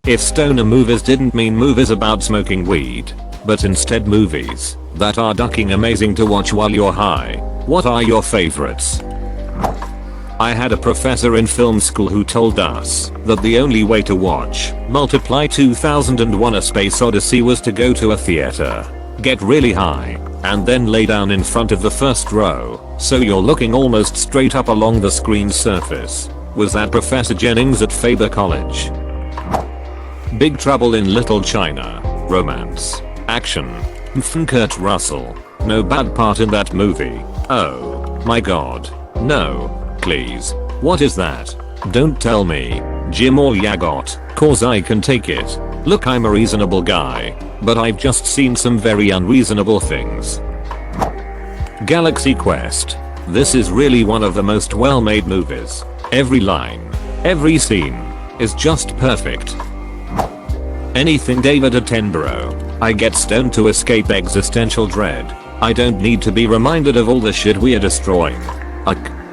If stoner movies didn't mean movies about smoking weed, but instead movies that are ducking amazing to watch while you're high, what are your favorites? I had a professor in film school who told us that the only way to watch Multiply 2001: A Space Odyssey was to go to a theater, get really high, and then lay down in front of the first row, so you're looking almost straight up along the screen's surface. Was that Professor Jennings at Faber College? Big Trouble in Little China. Romance. Action. Kurt Russell. No bad part in that movie. Oh my god. No. Please. What is that? Don't tell me. Jim or Yagot, cause I can take it. Look, I'm a reasonable guy, but I've just seen some very unreasonable things. Galaxy Quest. This is really one of the most well-made movies. Every line, every scene, is just perfect. Anything David Attenborough. I get stoned to escape existential dread. I don't need to be reminded of all the shit we are destroying.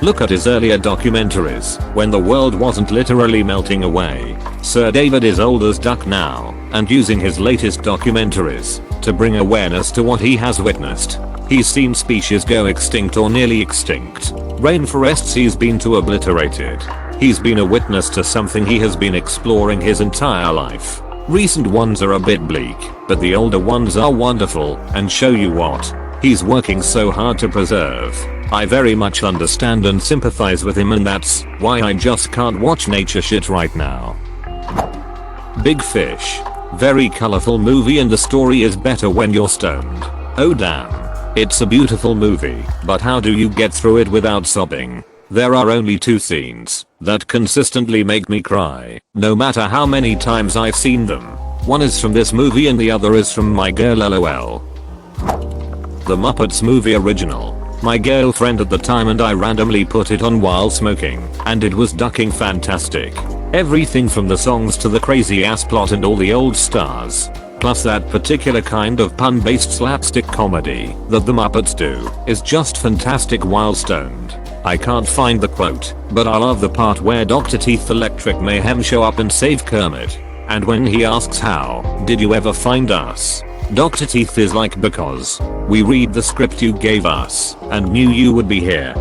Look at his earlier documentaries, when the world wasn't literally melting away. Sir David is old as duck now, and using his latest documentaries to bring awareness to what he has witnessed. He's seen species go extinct or nearly extinct. Rainforests he's been to obliterated. He's been a witness to something he has been exploring his entire life. Recent ones are a bit bleak, but the older ones are wonderful and show you what he's working so hard to preserve. I very much understand and sympathize with him, and that's why I just can't watch nature shit right now. Big Fish. Very colorful movie and the story is better when you're stoned. Oh damn. It's a beautiful movie, but how do you get through it without sobbing? There are only 2 scenes that consistently make me cry, no matter how many times I've seen them. One is from this movie and the other is from My Girl LOL. The Muppets Movie original. My girlfriend at the time and I randomly put it on while smoking, and it was ducking fantastic. Everything from the songs to the crazy ass plot and all the old stars. Plus that particular kind of pun-based slapstick comedy that the Muppets do is just fantastic while stoned. I can't find the quote, but I love the part where Dr. Teeth Electric Mayhem show up and save Kermit. And when he asks how did you ever find us? Dr. Teeth is like, because we read the script you gave us and knew you would be here.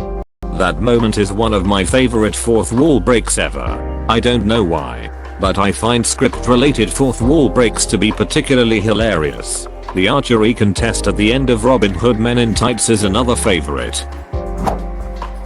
That moment is one of my favorite fourth wall breaks ever. I don't know why, but I find script related fourth wall breaks to be particularly hilarious. The archery contest at the end of Robin Hood Men in Tights is another favorite.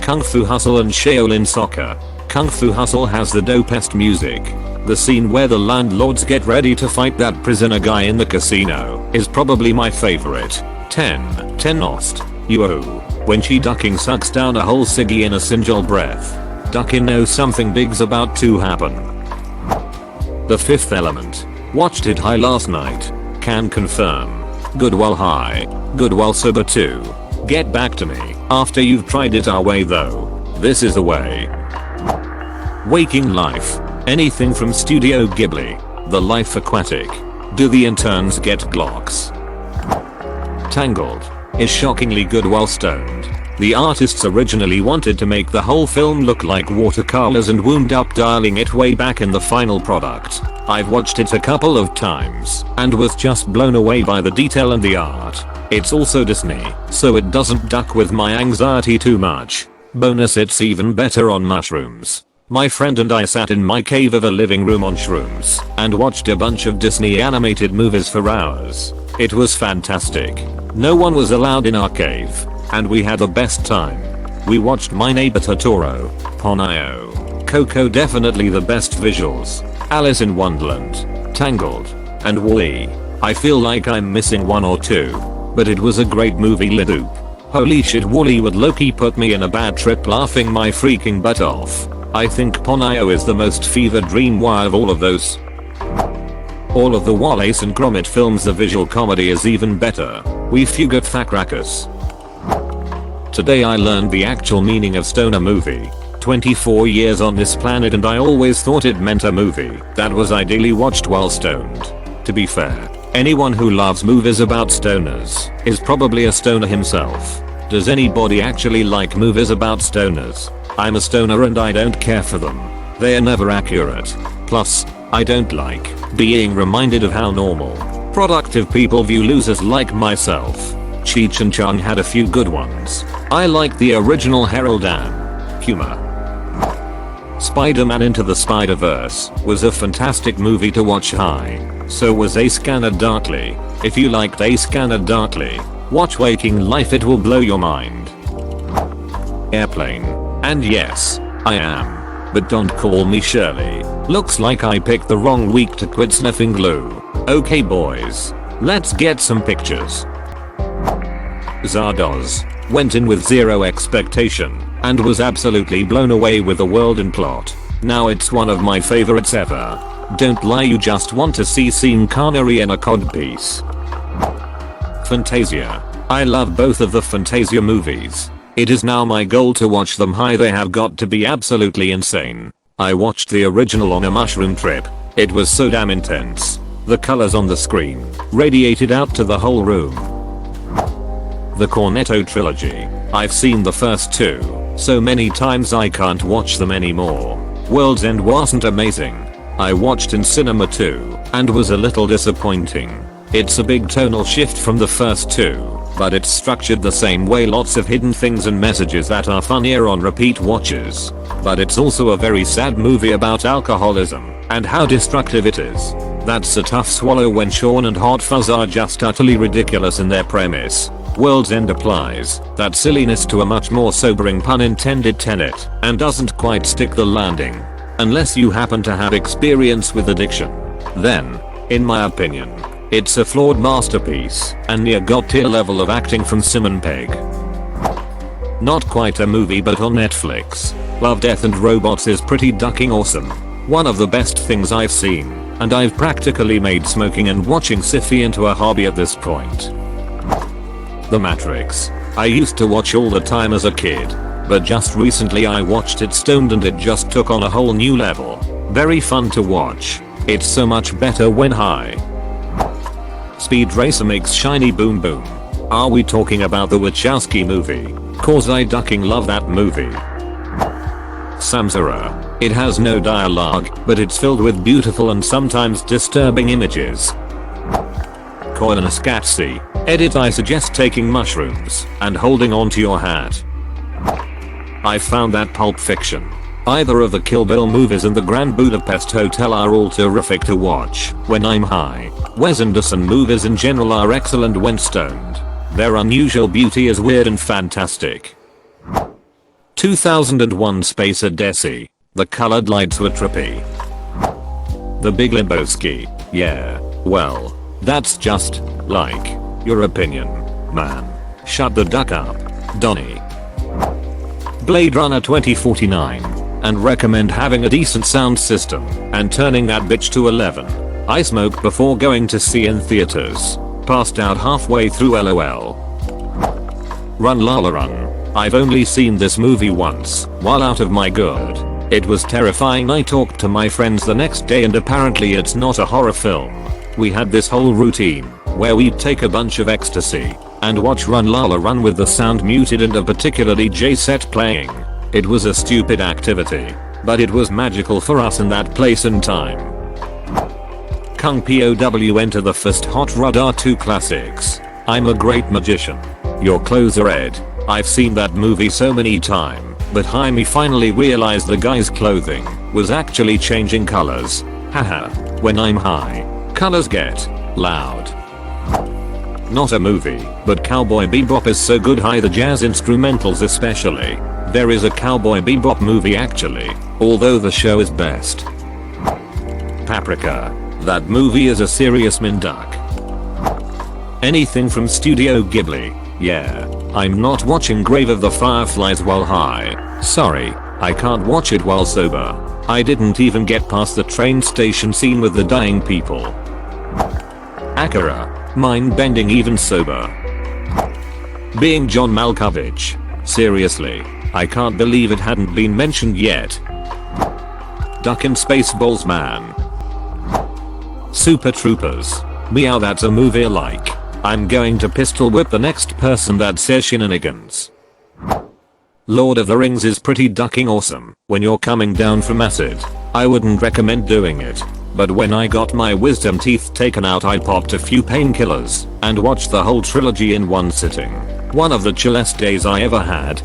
Kung Fu Hustle and Shaolin Soccer. Kung Fu Hustle has the dopest music. The scene where the landlords get ready to fight that prisoner guy in the casino is probably my favorite. 10 Nost. Yo. When she ducking sucks down a whole ciggy in a single breath. Ducking knows something big's about to happen. The Fifth Element. Watched it high last night. Can confirm. Good while high. Good while sober too. Get back to me after you've tried it our way though. This is the way. Waking Life. Anything from Studio Ghibli. The Life Aquatic. Do the interns get Glocks? Tangled is shockingly good while stoned. The artists originally wanted to make the whole film look like watercolors and wound up dialing it way back in the final product. I've watched it a couple of times and was just blown away by the detail and the art. It's also Disney, so it doesn't duck with my anxiety too much. Bonus, it's even better on mushrooms. My friend and I sat in my cave of a living room on shrooms and watched a bunch of Disney animated movies for hours. It was fantastic. No one was allowed in our cave, and we had the best time. We watched My Neighbor Totoro, Ponyo, Coco, definitely the best visuals, Alice in Wonderland, Tangled, and WALL-E. I feel like I'm missing one or two, but it was a great movie. Lidoop. Holy shit, WALL-E would low-key put me in a bad trip laughing my freaking butt off. I think Ponyo is the most fever dream wire of all of those. All of the Wallace and Gromit films, the visual comedy is even better. We fugat Thackrackus. Today I learned the actual meaning of stoner movie. 24 years on this planet and I always thought it meant a movie that was ideally watched while stoned. To be fair, anyone who loves movies about stoners is probably a stoner himself. Does anybody actually like movies about stoners? I'm a stoner and I don't care for them. They are never accurate. Plus, I don't like being reminded of how normal, productive people view losers like myself. Cheech and Chong had a few good ones. I like the original Harold and humor. Spider-Man Into the Spider-Verse was a fantastic movie to watch high. So was A Scanner Darkly. If you liked A Scanner Darkly, watch Waking Life, it will blow your mind. Airplane. And yes, I am. But don't call me Shirley. Looks like I picked the wrong week to quit sniffing glue. Okay boys, let's get some pictures. Zardoz went in with zero expectation and was absolutely blown away with the world and plot. Now it's one of my favorites ever. Don't lie, you just want to see Sean Connery in a codpiece. Fantasia. I love both of the Fantasia movies. It is now my goal to watch them high. They have got to be absolutely insane. I watched the original on a mushroom trip. It was so damn intense. The colors on the screen radiated out to the whole room. The Cornetto Trilogy. I've seen the first two so many times I can't watch them anymore. World's End wasn't amazing. I watched in cinema too and was a little disappointing. It's a big tonal shift from the first two, but it's structured the same way, lots of hidden things and messages that are funnier on repeat watches. But it's also a very sad movie about alcoholism and how destructive it is. That's a tough swallow when Sean and Hot Fuzz are just utterly ridiculous in their premise. World's End applies that silliness to a much more sobering, pun intended, tenet and doesn't quite stick the landing. Unless you happen to have experience with addiction. Then, in my opinion, it's a flawed masterpiece and near god tier level of acting from Simon Pegg. Not quite a movie, but on Netflix. Love, Death and Robots is pretty ducking awesome. One of the best things I've seen, and I've practically made smoking and watching sci-fi into a hobby at this point. The Matrix. I used to watch all the time as a kid, but just recently I watched it stoned and it just took on a whole new level. Very fun to watch. It's so much better when high. Speed Racer makes shiny boom boom. Are we talking about the Wachowski movie? Cause I ducking love that movie. Samsara. It has no dialogue, but it's filled with beautiful and sometimes disturbing images. Koyaanisqatsi. Edit, I suggest taking mushrooms and holding on to your hat. I found that Pulp Fiction, either of the Kill Bill movies and the Grand Budapest Hotel are all terrific to watch when I'm high. Wes Anderson movies in general are excellent when stoned. Their unusual beauty is weird and fantastic. 2001 Space Odyssey. The colored lights were trippy. The Big Lebowski. Yeah, well, that's just like your opinion, man. Shut the duck up, Donnie. Blade Runner 2049. And recommend having a decent sound system and turning that bitch to 11. I smoked before going to see in theaters. Passed out halfway through, LOL. Run Lala Run. I've only seen this movie once while out of my gourd. It was terrifying. I talked to my friends the next day and apparently it's not a horror film. We had this whole routine where we'd take a bunch of ecstasy and watch Run Lala Run with the sound muted and a particular DJ set playing. It was a stupid activity, but it was magical for us in that place and time. Kung POW Enter the Fist Hot Rod R2 Classics. I'm a great magician. Your clothes are red. I've seen that movie so many times, but Jaime finally realized the guy's clothing was actually changing colors. Haha. When I'm high, colors get loud. Not a movie, but Cowboy Bebop is so good high, the jazz instrumentals especially. There is a Cowboy Bebop movie actually, although the show is best. Paprika. That movie is a serious minduck. Anything from Studio Ghibli. Yeah, I'm not watching Grave of the Fireflies while high. Sorry, I can't watch it while sober. I didn't even get past the train station scene with the dying people. Akira. Mind-bending even sober. Being John Malkovich. Seriously, I can't believe it hadn't been mentioned yet. Duck in Spaceballs man. Super Troopers. Meow, that's a movie like. I'm going to pistol whip the next person that says shenanigans. Lord of the Rings is pretty ducking awesome when you're coming down from acid. I wouldn't recommend doing it, but when I got my wisdom teeth taken out I popped a few painkillers and watched the whole trilogy in one sitting. One of the chillest days I ever had.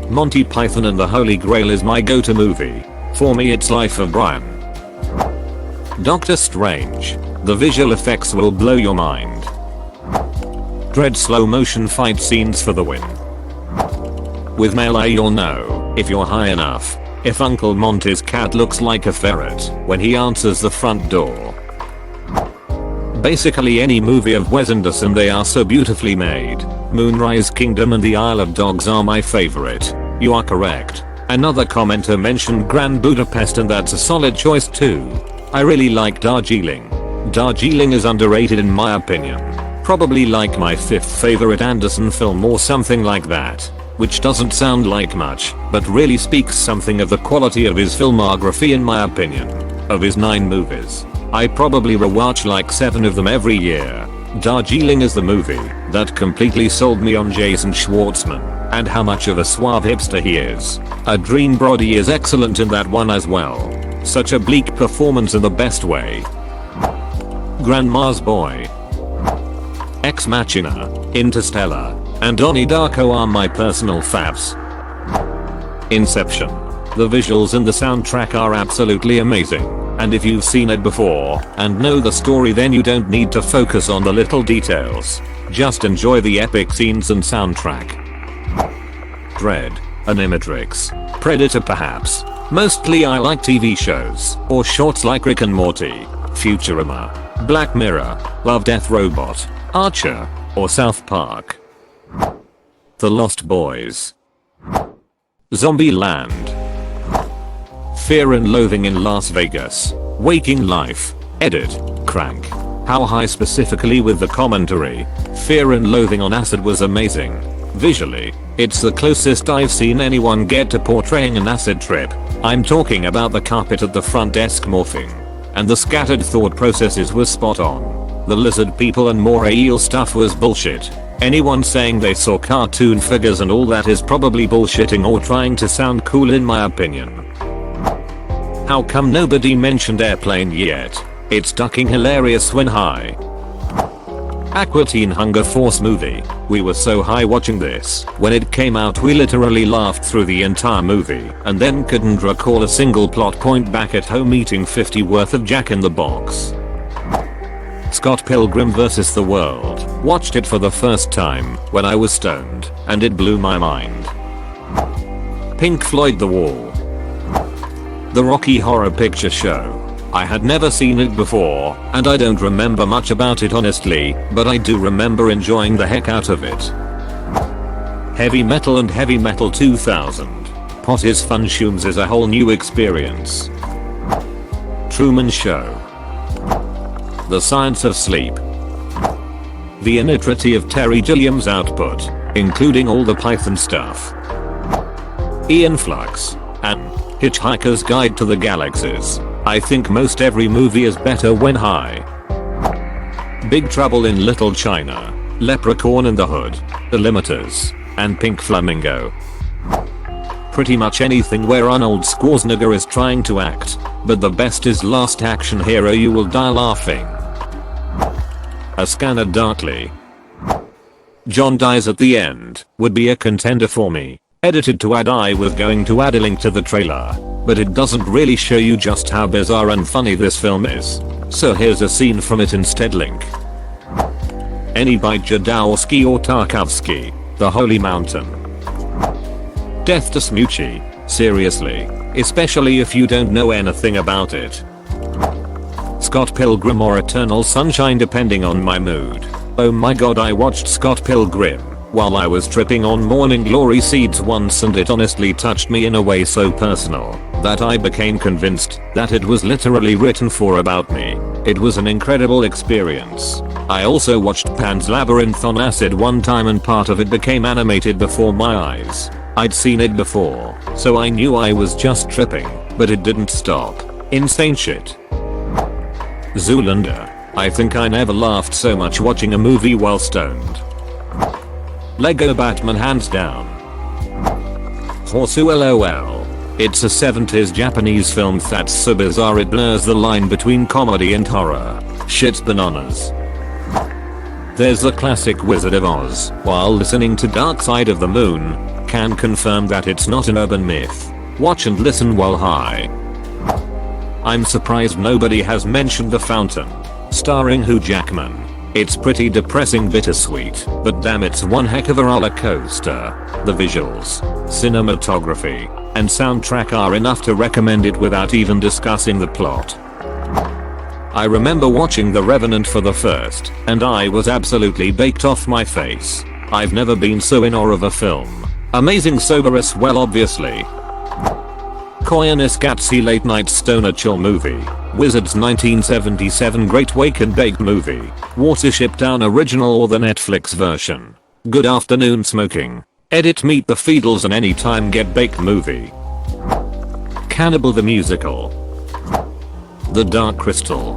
Monty Python and the Holy Grail is my go-to movie. For me it's Life of Brian. Doctor Strange. The visual effects will blow your mind. Dread slow motion fight scenes for the win. With melee you'll know, if you're high enough, if Uncle Monty's cat looks like a ferret when he answers the front door. Basically any movie of Wes Anderson, they are so beautifully made. Moonrise Kingdom and the Isle of Dogs are my favorite. You are correct. Another commenter mentioned Grand Budapest and that's a solid choice too. I really like Darjeeling. Darjeeling is underrated in my opinion. Probably like my 5th favorite Anderson film or something like that. Which doesn't sound like much, but really speaks something of the quality of his filmography in my opinion. Of his 9 movies, I probably rewatch like 7 of them every year. Darjeeling is the movie that completely sold me on Jason Schwartzman and how much of a suave hipster he is. Adrien Brody is excellent in that one as well. Such a bleak performance in the best way. Grandma's Boy, Ex Machina, Interstellar, and Donnie Darko are my personal faves. Inception. The visuals and the soundtrack are absolutely amazing, and if you've seen it before and know the story then you don't need to focus on the little details. Just enjoy the epic scenes and soundtrack. Dread, Animatrix, Predator perhaps. Mostly I like TV shows or shorts like Rick and Morty, Futurama, Black Mirror, Love Death Robot, Archer, or South Park. The Lost Boys, Zombieland, Fear and Loathing in Las Vegas, Waking Life, Edit, Crank. How High specifically with the commentary. Fear and Loathing on acid was amazing. Visually, it's the closest I've seen anyone get to portraying an acid trip. I'm talking about the carpet at the front desk morphing. And the scattered thought processes were spot on. The lizard people and more eel stuff was bullshit. Anyone saying they saw cartoon figures and all that is probably bullshitting or trying to sound cool in my opinion. How come nobody mentioned Airplane yet? It's ducking hilarious when high. Aqua Teen Hunger Force movie. We were so high watching this. When it came out we literally laughed through the entire movie and then couldn't recall a single plot point back at home eating 50 worth of Jack in the Box. Scott Pilgrim vs. the World. Watched it for the first time when I was stoned and it blew my mind. Pink Floyd The Wall. The Rocky Horror Picture Show. I had never seen it before and I don't remember much about it honestly, but I do remember enjoying the heck out of it. Heavy Metal and Heavy Metal 2000. Potty's Fun Shooms is a whole new experience. Truman Show. The Science of Sleep. The inutility of Terry Gilliam's output, including all the Python stuff. Ian Flux. And Hitchhiker's Guide to the Galaxies. I think most every movie is better when high. Big Trouble in Little China, Leprechaun in the Hood, The Limiters, and Pink Flamingo. Pretty much anything where Arnold Schwarzenegger is trying to act, but the best is Last Action Hero. You will die laughing. A Scanner Darkly. John dies at the end would be a contender for me. Edited to add. I was going to add a link to the trailer, but it doesn't really show you just how bizarre and funny this film is. So here's a scene from it instead. Link. Any by Jodorowsky or Tarkovsky. The Holy Mountain. Death to Smoochie. Seriously, especially if you don't know anything about it. Scott Pilgrim or Eternal Sunshine depending on my mood. Oh my god, I watched Scott Pilgrim while I was tripping on Morning Glory seeds once and it honestly touched me in a way so personal that I became convinced that it was literally written for about me. It was an incredible experience. I also watched Pan's Labyrinth on acid one time and part of it became animated before my eyes. I'd seen it before, so I knew I was just tripping, but it didn't stop. Insane shit. Zoolander. I think I never laughed so much watching a movie while stoned. Lego Batman hands down. Horseshoe LOL. It's a 70s Japanese film that's so bizarre it blurs the line between comedy and horror. Shit's bananas. There's the classic Wizard of Oz. While listening to Dark Side of the Moon, can confirm that it's not an urban myth. Watch and listen while high. I'm surprised nobody has mentioned The Fountain, starring Hugh Jackman. It's pretty depressing bittersweet, but damn it's one heck of a roller coaster. The visuals, cinematography, and soundtrack are enough to recommend it without even discussing the plot. I remember watching The Revenant for the first, and I was absolutely baked off my face. I've never been so in awe of a film. Amazing sober as well obviously. Koyanis Gatsy late night stoner chill movie. Wizards 1977 Great Wake and Bake movie. Watership Down original or the Netflix version. Good afternoon smoking. Edit Meet the Feedles and Anytime Get Baked movie. Cannibal the Musical. The Dark Crystal.